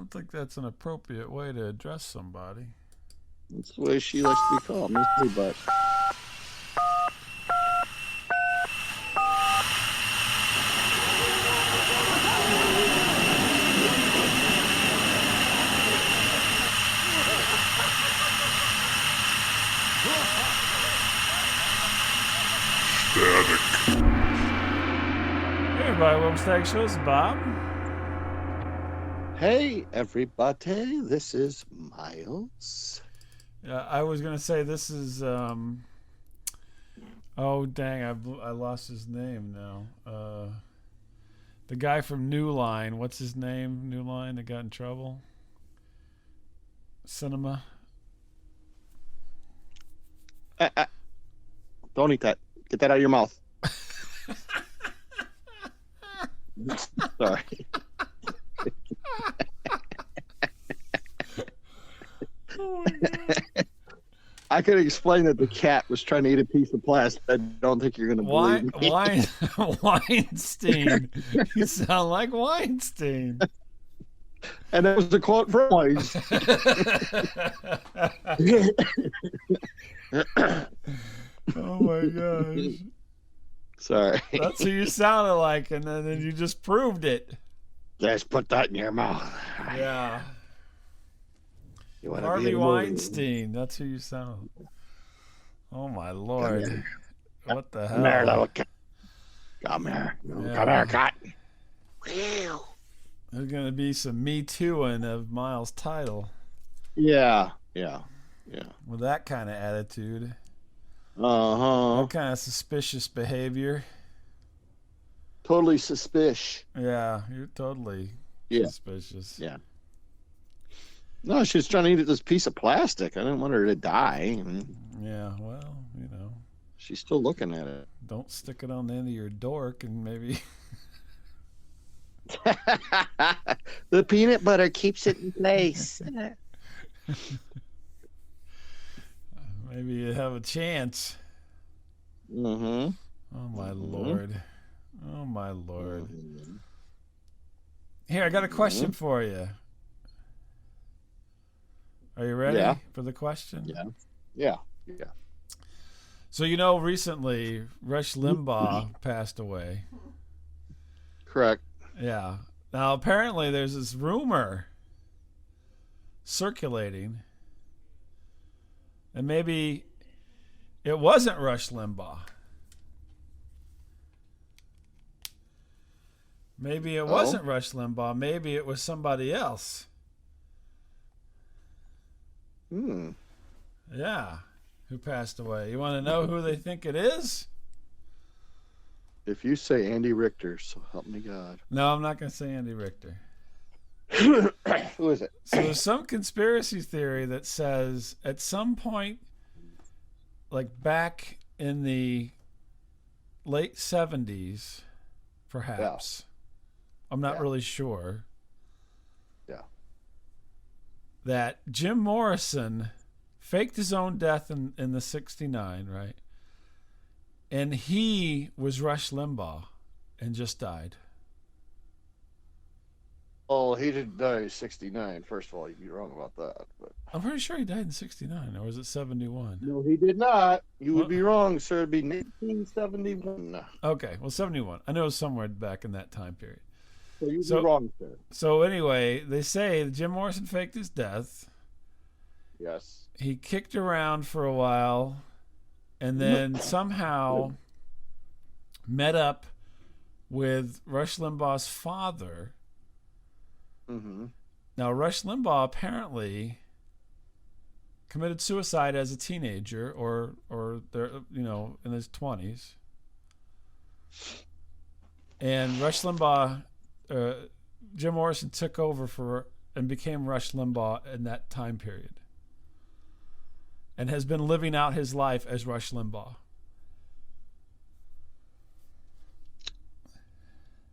don't think that's an appropriate way to address somebody. That's the way she likes to be called, Mystery Butt. Hey everybody, welcome to Static Show. This is Bob. Hey everybody, this is Miles. I was gonna say this is oh dang, I lost his name now. The guy from New Line, what's his name? New Line that got in trouble. Cinema. Don't eat that. Get that out of your mouth. Sorry. Oh my God. I could explain that the cat was trying to eat a piece of plastic. I don't think you're going to believe me. Weinstein. You sound like Weinstein. And that was a quote from Wise. Oh my gosh. Sorry. That's who you sounded like, and then you just proved it. Just put that in your mouth. Yeah. You wanna Harvey be a movie? Weinstein. That's who you sound. Oh my Lord. What the Come here, hell? little cat. Come here. Yeah. Come here, cat. There's going to be some Me Tooing of Miles' title Yeah. with that kind of attitude. Uh-huh. That kind of suspicious behavior. Totally suspicious. Yeah, you're totally Yeah. suspicious. Yeah. No, she was trying to eat this piece of plastic. I didn't want her to die. I mean, Yeah, well, you know, she's still looking at it. don't stick it on the end of your dork and maybe The peanut butter keeps it in place. maybe you have a chance. Mm-hmm. Oh my Mhm. Lord. Oh my Lord. Here, I got a question for you. Are you ready Yeah. for the question? Yeah. So you know, recently Rush Limbaugh passed away. Correct. Yeah. Now apparently there's this rumor circulating, and maybe it wasn't Rush Limbaugh. Maybe it wasn't Rush Limbaugh. Maybe it was somebody else. Hmm. Yeah. Who passed away. You want to know who they think it is? If you say Andy Richter, so help me God. No, I'm not going to say Andy Richter. Who is it? So there's some conspiracy theory that says at some point, like back in the late 70s, perhaps. I'm not really sure. Yeah. That Jim Morrison faked his own death in the 69, right? And he was Rush Limbaugh and just died. Oh, he didn't die in 69. First of all, you'd be wrong about that. But I'm pretty sure he died in 69, or was it 71? no, he did not. You What? would be wrong, sir. It'd be 1971. Okay, well, 71. I know it was somewhere back in that time period. So you'd So- be wrong, sir. So anyway, they say that Jim Morrison faked his death. Yes. He kicked around for a while and then somehow met up with Rush Limbaugh's father. Mm-hmm. Now, Rush Limbaugh apparently committed suicide as a teenager or in his 20s. And Rush Limbaugh, Jim Morrison took over and became Rush Limbaugh in that time period. And has been living out his life as Rush Limbaugh.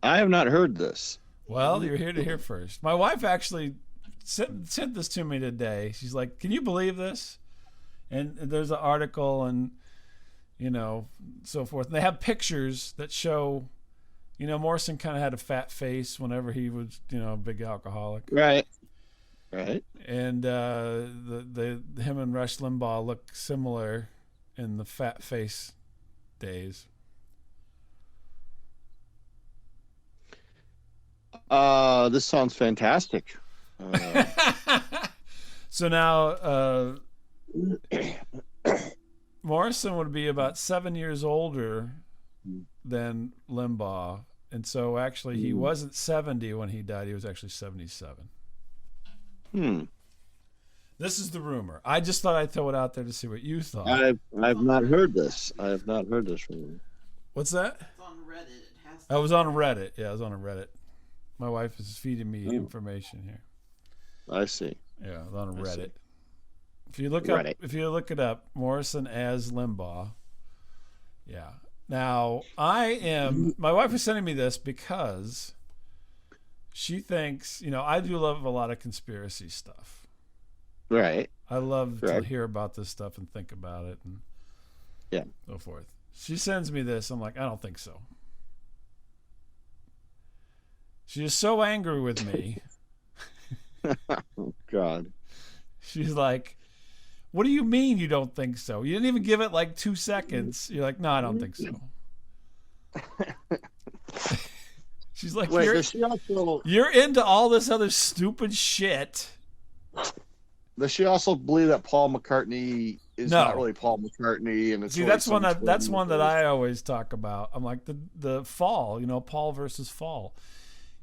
I have not heard this. Well, you're here to hear first. My wife actually sent this to me today. She's like, "Can you believe this?" And there's an article and so forth. And they have pictures that show, Morrison kind of had a fat face whenever he was, a big alcoholic. Right. Right. And him and Rush Limbaugh look similar in the fat face days. This sounds fantastic. So now Morrison would be about 7 years older than Limbaugh. And so actually he wasn't 70 when he died. He was actually 77. This is the rumor. I just thought I'd throw it out there to see what you thought. I've not heard this. I have not heard this from you. What's that? It's on Reddit. It has I was on Reddit. Yeah, I was on a Reddit. My wife is feeding me information here. I see. Yeah, I was on a Reddit. If you look it up, Morrison as Limbaugh. Yeah. Now my wife is sending me this because she thinks, I do love a lot of conspiracy stuff. Right. I love to hear about this stuff and think about it and so forth. She sends me this. I'm like, I don't think so. She is so angry with me. Oh, God. She's like, what do you mean you don't think so? You didn't even give it like 2 seconds. You're like, no, I don't think so. She's like, wait, you're into all this other stupid shit. Does she also believe that Paul McCartney is not really Paul McCartney? And it's that's one that I always talk about. I'm like the Fall, Paul versus Fall,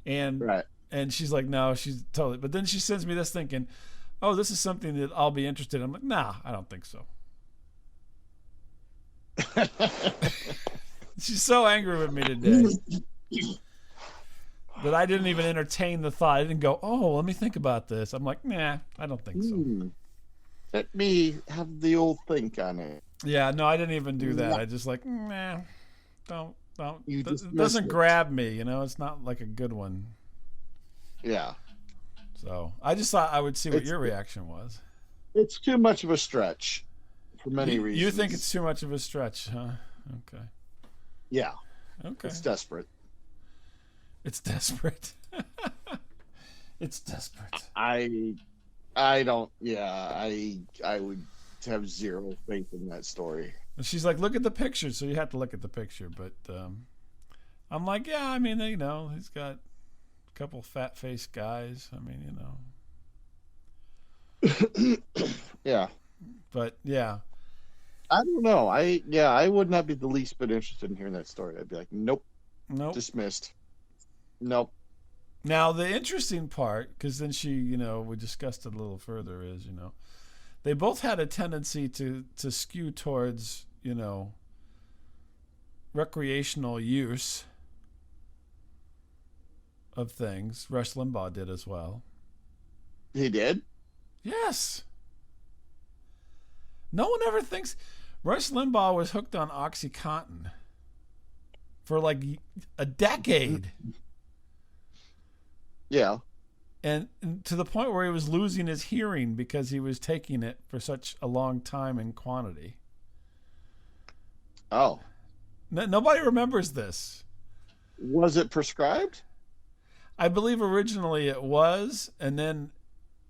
and and she's like, no, she's totally. But then she sends me this thinking, oh, this is something that I'll be interested in. I'm like, nah, I don't think so. She's so angry with me today that I didn't even entertain the thought. I didn't go, oh, let me think about this. I'm like, nah, I don't think so. Let me have the old think on it. Yeah, no, I didn't even do that. I just like, nah, don't. It doesn't grab me, It's not like a good one. Yeah. So I just thought I would see what your reaction was. It's too much of a stretch for many reasons. You think it's too much of a stretch, huh? Okay. Yeah. Okay. It's desperate. It's desperate. It's desperate. I don't. Yeah. I would have zero faith in that story. And she's like, look at the picture. So you have to look at the picture. But I'm like, yeah. I mean, he's got a couple fat-faced guys. I mean, Yeah. But yeah. I don't know. I would not be the least bit interested in hearing that story. I'd be like, nope. Dismissed. Nope. Now the interesting part, because then she, we discussed it a little further, is they both had a tendency to skew towards recreational use of things. Rush Limbaugh did as well. He did? Yes. No one ever thinks Rush Limbaugh was hooked on OxyContin for like a decade. Yeah. And to the point where he was losing his hearing because he was taking it for such a long time in quantity. Oh. Nobody remembers this. Was it prescribed? I believe originally it was, and then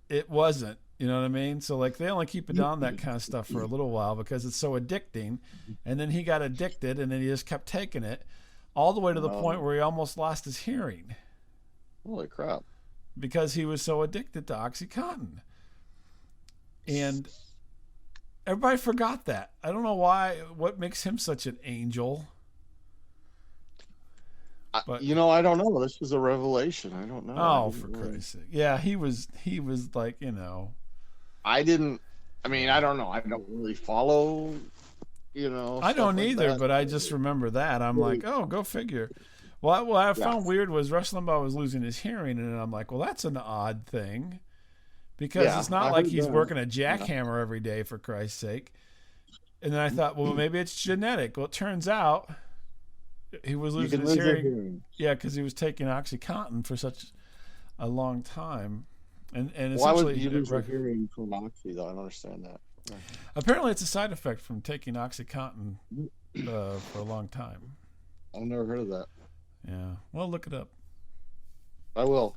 it wasn't. You know what I mean? So like they only keep it on that kind of stuff for a little while because it's so addicting. And then he got addicted, and then he just kept taking it all the way to the point where he almost lost his hearing. Holy crap. Because he was so addicted to OxyContin. And everybody forgot that. I don't know why. What makes him such an angel? But, I don't know. This was a revelation. I don't know. Oh, for Christ's sake. Yeah, he was like, I don't know. I don't really follow, I don't either, but I just remember that. I'm like, oh, go figure. Well, what I found weird was Rush Limbaugh was losing his hearing, and I'm like, well, that's an odd thing. Because it's not like he's working a jackhammer every day, for Christ's sake. And then I thought, well, maybe it's genetic. Well, it turns out he was losing his hearing. Yeah, because he was taking OxyContin for such a long time. And why would you lose your hearing from Oxy, though? I don't understand that. Yeah. Apparently, it's a side effect from taking OxyContin for a long time. I've never heard of that. Yeah. Well, look it up. I will.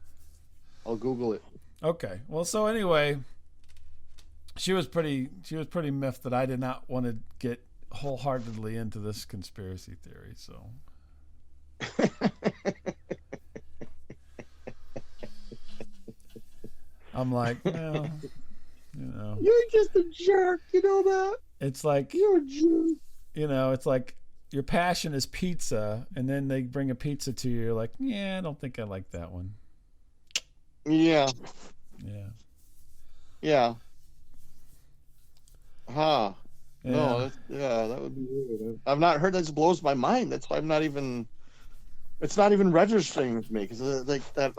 I'll Google it. Okay. Well, so anyway, she was pretty miffed that I did not want to get wholeheartedly into this conspiracy theory. So. I'm like, well, you're just a jerk. You know that? It's like you're a jerk. It's like your passion is pizza, and then they bring a pizza to you. You're like, yeah, I don't think I like that one. Yeah. Yeah. Yeah. Huh. Yeah. No. That would be weird. I've not heard that. Just blows my mind. That's why I'm not even. It's not even registering with me because like that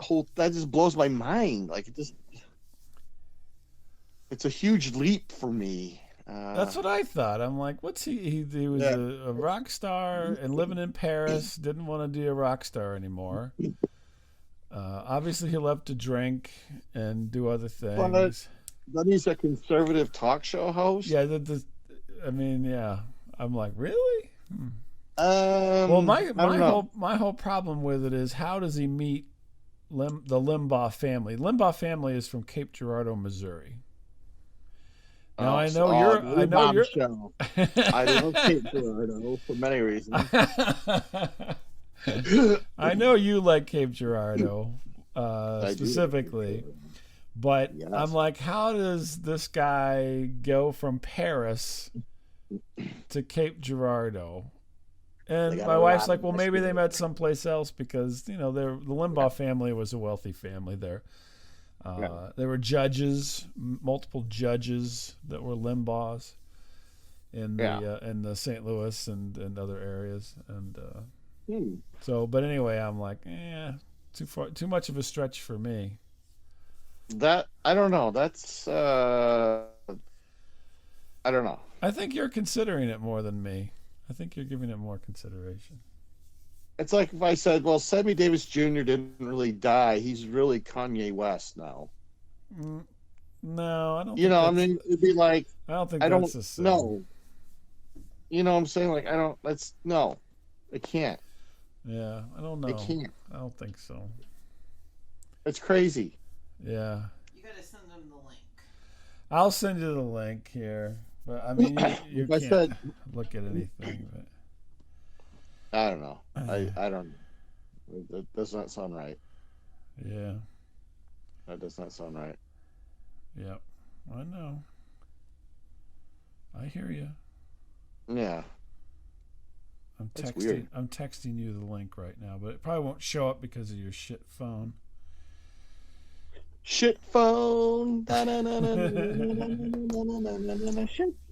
just blows my mind. Like it's a huge leap for me. That's what I thought. I'm like, what's he? He was a rock star and living in Paris. Didn't want to be a rock star anymore. Obviously, he loved to drink and do other things. But he's a conservative talk show host. Yeah, yeah. I'm like, really? Well, my whole problem with it is how does he meet the Limbaugh family? Limbaugh family is from Cape Girardeau, Missouri. Now I know you're. I love Cape Girardeau for many reasons. I know you like Cape Girardeau specifically, but yes. I'm like, how does this guy go from Paris to Cape Girardeau? And my wife's like, well, maybe they met someplace else because the Limbaugh family was a wealthy family there. There were multiple judges that were Limbaughs in the St. Louis and other areas, and so. But anyway, I'm like, too much of a stretch for me. That I don't know. That's I don't know. I think you're considering it more than me. I think you're giving it more consideration. It's like if I said, well, Sammy Davis Jr. didn't really die. He's really Kanye West now. No, I don't. I mean, it'd be like I don't think that's the same. No. You know what I'm saying? Like, I don't. It can't. Yeah, I don't know. It can't. I don't think so. It's crazy. Yeah. You gotta send them the link. I'll send you the link here. But I mean, you can't look at anything. But I don't know. I don't. That does not sound right. Yeah. That does not sound right. Yep. I know. I hear you. Yeah. I'm texting you the link right now, but it probably won't show up because of your shit phone. Shit phone. Shit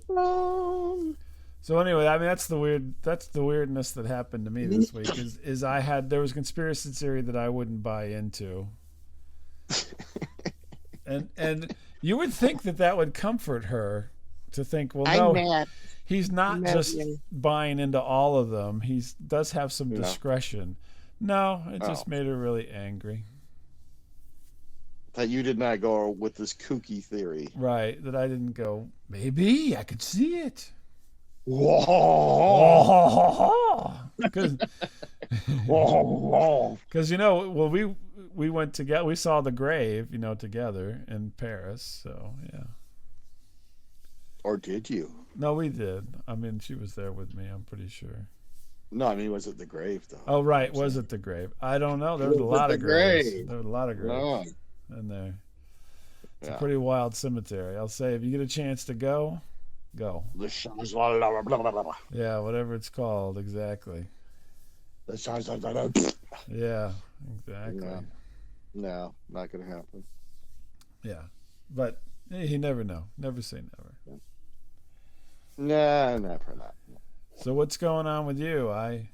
phone. So anyway, I mean that's the weirdness that happened to me this week is there was a conspiracy theory that I wouldn't buy into. and you would think that would comfort her to think, well, no, he's not just buying into all of them. He does have some discretion. No, it just made her really angry. That you did not go with this kooky theory. Right, that I didn't go, maybe I could see it. Whoa. Because we went together, we saw the grave, together in Paris, so yeah. Or did you? No, we did. I mean, she was there with me, I'm pretty sure. No, I mean, was it the grave, though? Oh, right. Was it the grave? I don't know. There was a lot of graves. There was a lot of graves in there. It's a pretty wild cemetery. I'll say, if you get a chance to go. Yeah, whatever it's called, exactly. Yeah, exactly. No, not going to happen. Yeah, but you never know. Never say never. Nah, never not. So what's going on with you? I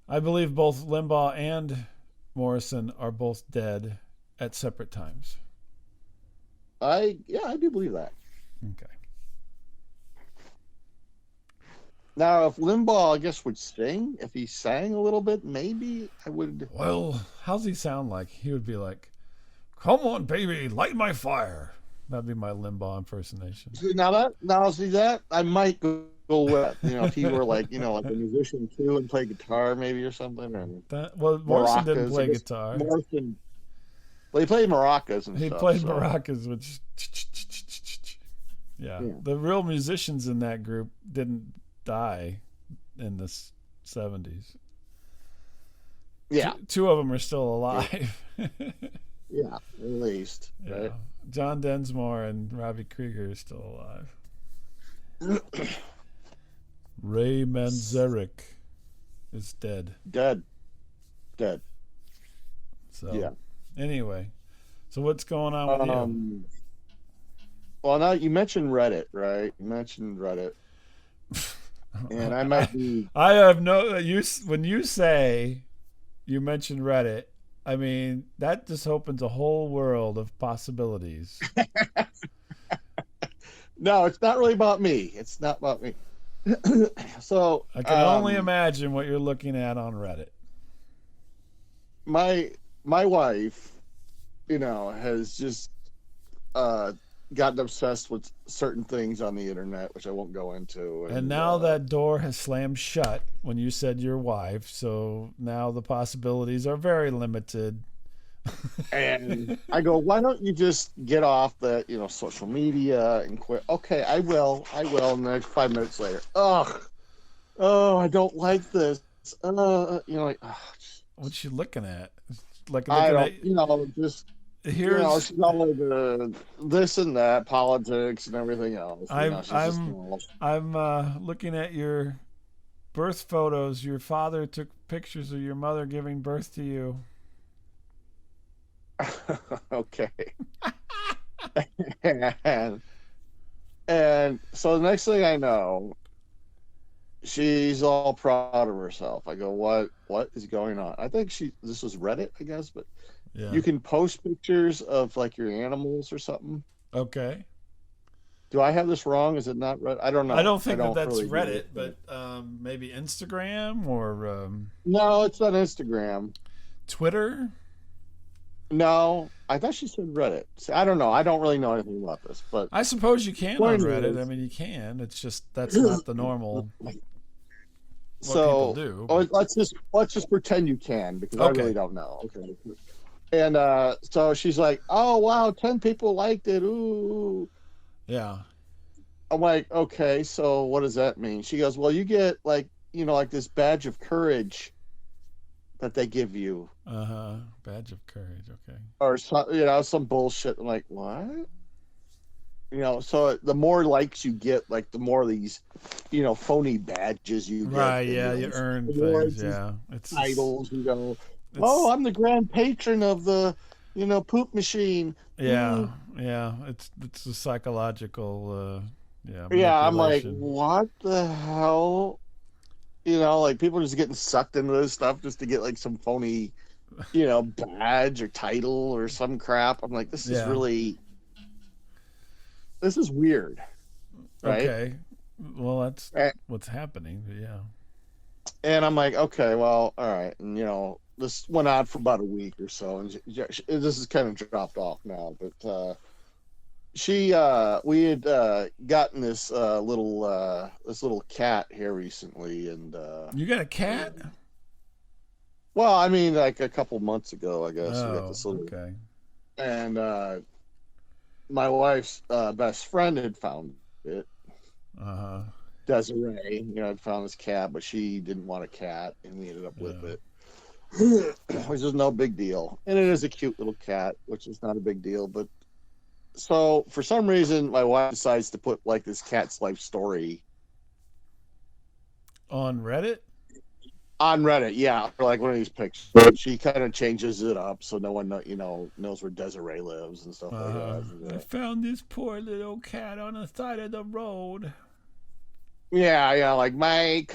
believe both Limbaugh and Morrison are both dead at separate times. I do believe that. Okay. Now, if Limbaugh, I guess, would sing, if he sang a little bit, maybe I would. Well, how's he sound like? He would be like, "Come on, baby, light my fire." That'd be my Limbaugh impersonation. See that, I might go with, if he were like a musician too and play guitar maybe or something. Morrison didn't play guitar. Well, he played maracas and He stuff. played so. maracas, which yeah. The real musicians in that group didn't die in the 70s. Yeah. Two of them are still alive. Yeah, at least. Yeah. Right? John Densmore and Robbie Krieger are still alive. Ray Manzarek is dead. Dead. So Yeah. anyway, so what's going on with you? Well, now you mentioned Reddit, right? You mentioned Reddit, and I might be. I have no when you say you mentioned Reddit. I mean, that just opens a whole world of possibilities. No, it's not really about me. It's not about me. So I can only imagine what you're looking at on Reddit. My wife, has just gotten obsessed with certain things on the internet, which I won't go into. And now that door has slammed shut when you said your wife, so now the possibilities are very limited. And I go, why don't you just get off the, social media and quit? Okay, I will. And then 5 minutes later, I don't like this. Like, what's she looking at? Just here's she's all over this and that, politics and everything else. I'm looking at your birth photos. Your father took pictures of your mother giving birth to you. Okay. and so the next thing I know, she's all proud of herself. I go, what is going on? I think this was Reddit, I guess, but yeah. You can post pictures of like your animals or something. Okay. Do I have this wrong? Is it not Reddit? I don't know. I don't think that's really Reddit, but maybe Instagram or no, it's not Instagram. Twitter? No, I thought she said Reddit. See, I don't know. I don't really know anything about this, but I suppose you can on Reddit. I mean, you can. It's just that's not the normal. So people do. Let's just pretend you can, because I really don't know. Okay. And so she's like, "Oh wow, 10 people liked it." Ooh. Yeah. I'm like, "Okay, so what does that mean?" She goes, "Well, you get like this badge of courage that they give you." Badge of courage. Okay. Or some bullshit. I'm like, what? So the more likes you get, like the more these, phony badges you get. Right. Yeah. You earn things. Yeah. It's titles. Oh, I'm the grand patron of the, poop machine. Yeah. Yeah. It's a psychological. Yeah. I'm like, what the hell? Like people are just getting sucked into this stuff just to get like some phony, badge or title or some crap. I'm like, this is weird. Right? Okay. Well, that's what's happening. Yeah. And I'm like, okay, well, all right. And, this went on for about a week or so. And this is kind of dropped off now. But we had gotten this little cat here recently. And you got a cat? Well, I mean, like a couple months ago, I guess. Oh, we got this little, okay. And my wife's best friend had found it. Desiree, had found this cat, but she didn't want a cat, and we ended up with it, which is no big deal. And it is a cute little cat, which is not a big deal. But so for some reason, my wife decides to put like this cat's life story on Reddit. On Reddit, yeah, for like one of these pictures. She kind of changes it up so no one knows where Desiree lives and stuff like that. I found this poor little cat on the side of the road. Yeah, like my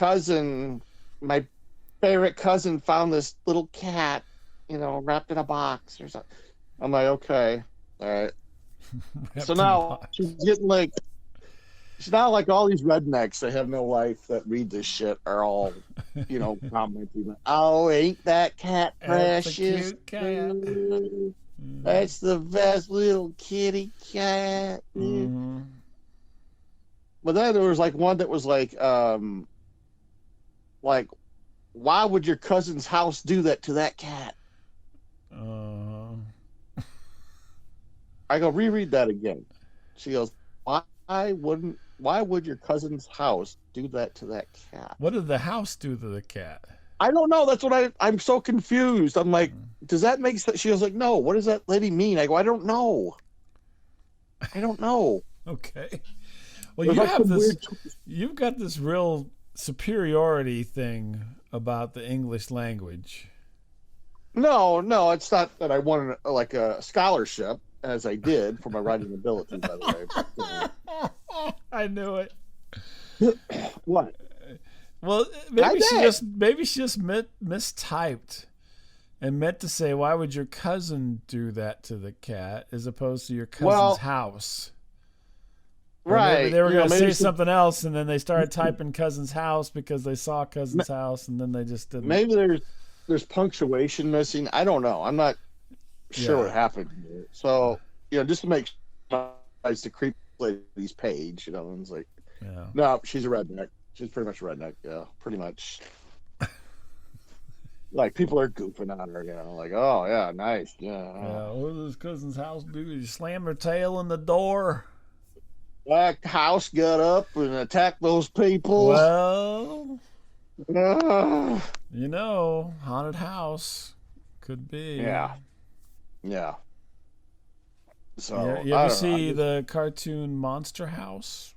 favorite cousin found this little cat, wrapped in a box or something. I'm like, okay, all right. So now she's getting like, it's not like all these rednecks that have no life that read this shit are all, commenting. Oh, ain't that cat precious? That's a cute cat. That's the best little kitty cat. Mm-hmm. But then there was like one that was like, why would your cousin's house do that to that cat? I go, reread that again. She goes, why would your cousin's house do that to that cat? What did the house do to the cat? I don't know. That's what I'm so confused. I'm like, does that make sense? She was like, no, what does that lady mean? I go, I don't know. Okay. Well, you have this, you've got this real superiority thing about the English language. No, it's not that I wanted like a scholarship, as I did for my writing ability, by the way. But, I knew it. What? Well, maybe she just mistyped and meant to say, "Why would your cousin do that to the cat?" as opposed to your cousin's house. Right. Maybe they were going to say something else, and then they started typing cousin's house because they saw cousin's house, and then they just didn't. Maybe there's punctuation missing. I don't know. I'm not sure what happened here. So, just to make sure it's the creep lady's page, and it's like, no, she's a redneck. She's pretty much a redneck. Yeah, pretty much. Like, people are goofing on her, like, oh, yeah, nice. Yeah. What does his cousin's house do? He slammed her tail in the door. That house got up and attacked those people. Well, haunted house could be. Yeah. So you ever see the cartoon Monster House?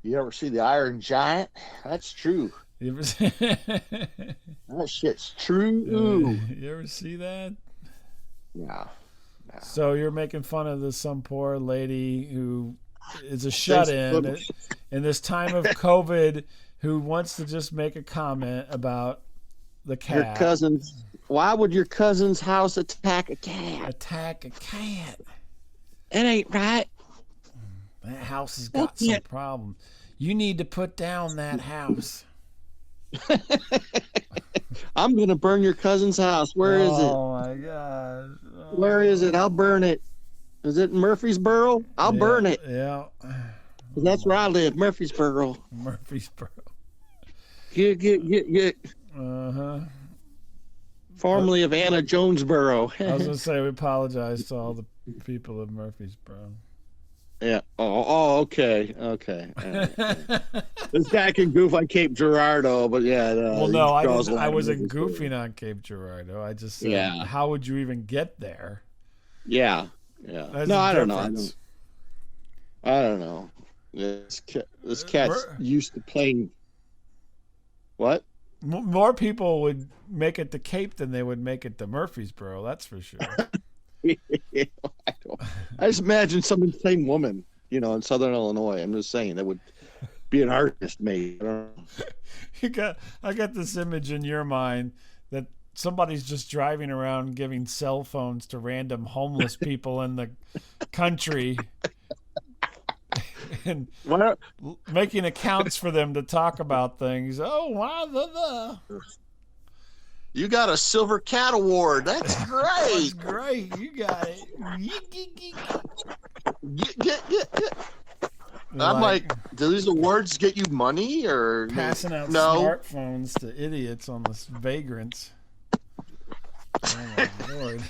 You ever see the Iron Giant? That's true. You ever see that shit's true? You ever see that? No. So you're making fun of some poor lady who is a shut-in in this time of COVID who wants to just make a comment about the cat. Your cousin's. Why would your cousin's house attack a cat? Attack a cat. It ain't right. That house has got some problem. You need to put down that house. I'm going to burn your cousin's house. Where is it? Oh, my God. Where is it? I'll burn it. Is it Murfreesboro? I'll burn it. Yeah. That's where I live, Murfreesboro. Murfreesboro. Get. Uh-huh. Formerly of Anna Jonesboro. I was going to say, we apologize to all the people of Murfreesboro. Yeah. Oh, okay. This guy can goof on Cape Girardeau, but well, no, I wasn't goofing on Cape Girardeau. I just said, how would you even get there? Yeah. No, I don't know. I don't know. This cat's used to playing. What? More people would make it to Cape than they would make it to Murfreesboro. That's for sure. I just imagine some same woman, in Southern Illinois. I'm just saying that would be an artist, maybe. I got this image in your mind that somebody's just driving around giving cell phones to random homeless people in the country and making accounts for them to talk about things. Oh, wow, You got a Silver Cat Award. That's great. That's great. You got it. I'm like, do these awards get you money or passing out smartphones to idiots on the vagrants? Oh my Lord.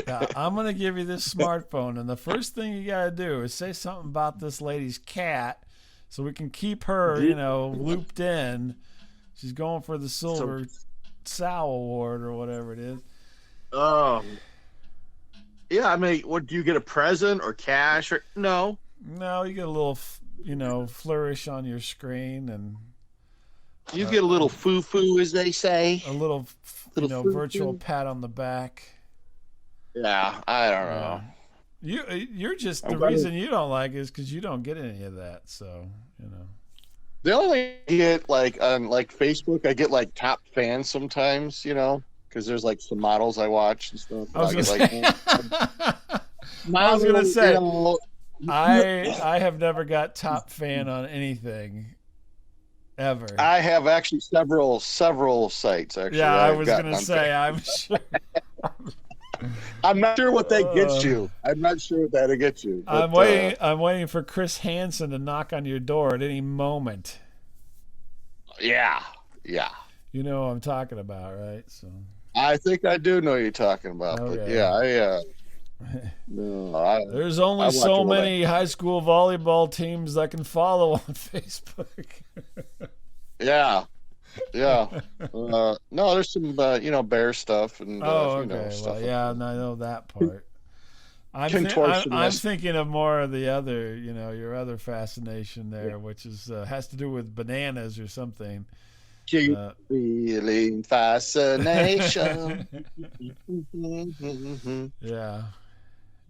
Now, I'm going to give you this smartphone, and the first thing you got to do is say something about this lady's cat so we can keep her, looped in. She's going for the Silver Sow Award or whatever it is. Yeah, I mean, what do you get, a present or cash or no? No, you get a little, flourish on your screen, and you get a little foo-foo, as they say. A little virtual pat on the back. Yeah, I don't know. You're just the reason you don't like it is because you don't get any of that. So The only thing I get on Facebook, I get top fans sometimes, because there's some models I watch and stuff. I was gonna say, I have never got top fan on anything ever. I have actually several sites actually. Yeah, I was gonna say, I'm sure. I'm not sure what that gets you. I'm not sure what that gets you. But, I'm waiting for Chris Hansen to knock on your door at any moment. Yeah. You know what I'm talking about, right? So I think I do know what you're talking about, but okay. yeah, no, There's only I watch so all that. many high school volleyball teams I can follow on Facebook. Yeah, yeah. No, there's some bear stuff and Oh, okay. stuff Well, like yeah, that. and I know that part. I'm Contortionist. thinking of more of the other, your other fascination there, which is has to do with bananas or something. Keep feeling fascination. Yeah.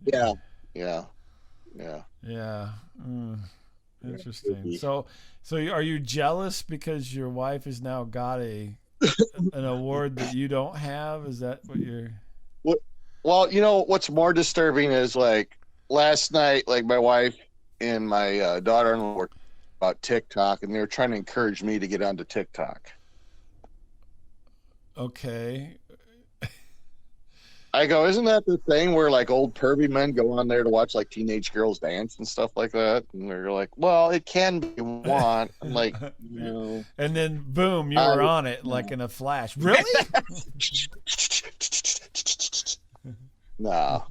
Yeah, yeah, yeah. Yeah. Interesting. So are you jealous because your wife has now got an award that you don't have? Is that what you're? What? Well, what's more disturbing is like last night, like my wife and my daughter-in-law were about TikTok, and they were trying to encourage me to get onto TikTok. Okay. I go, isn't that the thing where like old pervy men go on there to watch like teenage girls dance and stuff like that? And they're like, well, it can be one. I'm like, no. And then boom, you were on it like in a flash. Really? No,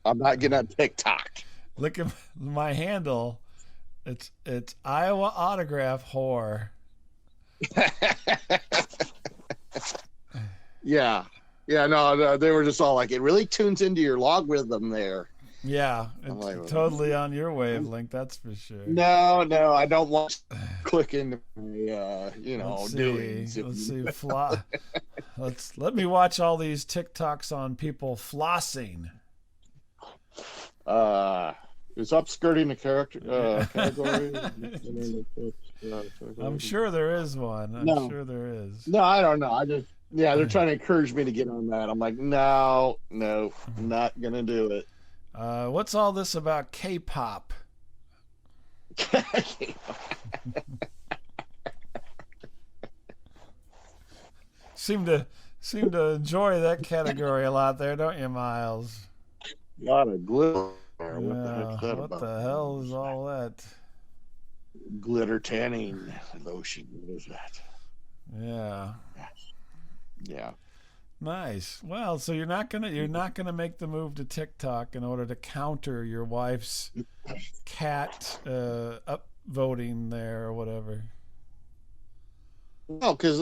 I'm not getting on TikTok. Look at my handle. It's Iowa autograph whore. Yeah. Yeah, no, they were just all like, it really tunes into your logarithm there. Yeah, it's like, totally on your wavelength, that's for sure. No, I don't want to click into my, doings. Let's see. Let me watch all these TikToks on people flossing. Is upskirting a category? I'm sure there is one. I'm sure there is. No, I don't know. They're trying to encourage me to get on that. I'm like, no, not gonna do it. What's all this about K-pop? Seem to enjoy that category a lot there, don't you, Miles? A lot of glitter. What the hell is all that? Glitter tanning lotion. What is that? Yeah. Yeah. Nice. Well, so you're not gonna make the move to TikTok in order to counter your wife's cat upvoting there or whatever. No, because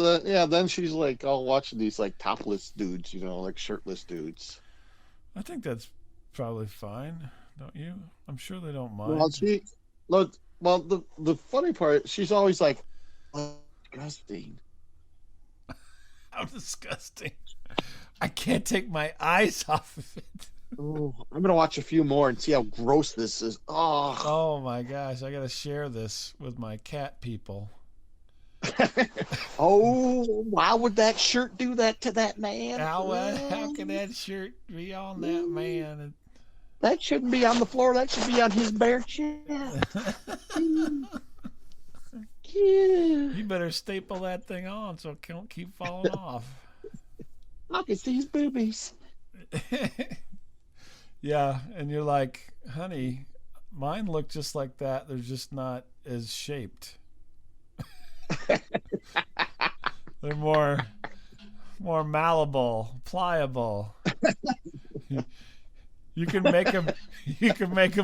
then she's like, I'll watch these like topless dudes, like shirtless dudes. I think that's probably fine, don't you? I'm sure they don't mind. Well, the funny part, she's always like, disgusting. How disgusting! I can't take my eyes off of it. Oh, I'm gonna watch a few more and see how gross this is. Oh my gosh! I gotta share this with my cat people. Oh, why would that shirt do that to that man? How can that shirt be on that man? That shouldn't be on the floor. That should be on his bare chest. You better staple that thing on so it don't keep falling off. I can see his boobies. Yeah, and you're like, honey, mine look just like that. They're just not as shaped. They're more malleable, pliable. You can make them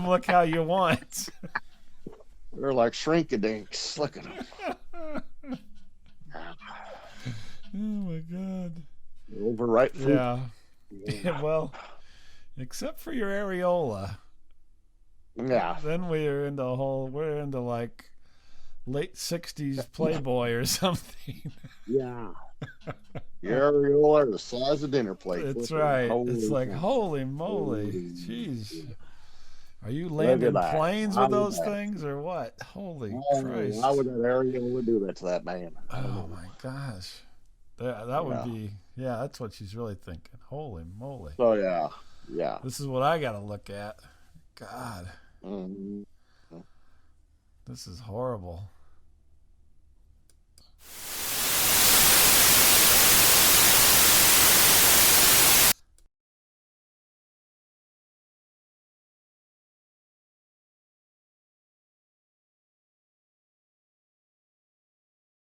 look how you want. They're like shrink-a-dinks. Look at them. Oh my god. Overripe fruit. Yeah. Well, except for your areola. Yeah. Then we're into like late 60s Playboy or something. Yeah. Your areola are the size of dinner plate. That's right. It's like, holy moly. Jeez. Are you landing planes with those things or what? Holy Christ. Why would that areola do that to that man? Oh my gosh. That would be, that's what she's really thinking. Holy moly. Oh, yeah. Yeah. This is what I got to look at. God. Mm-hmm. This is horrible.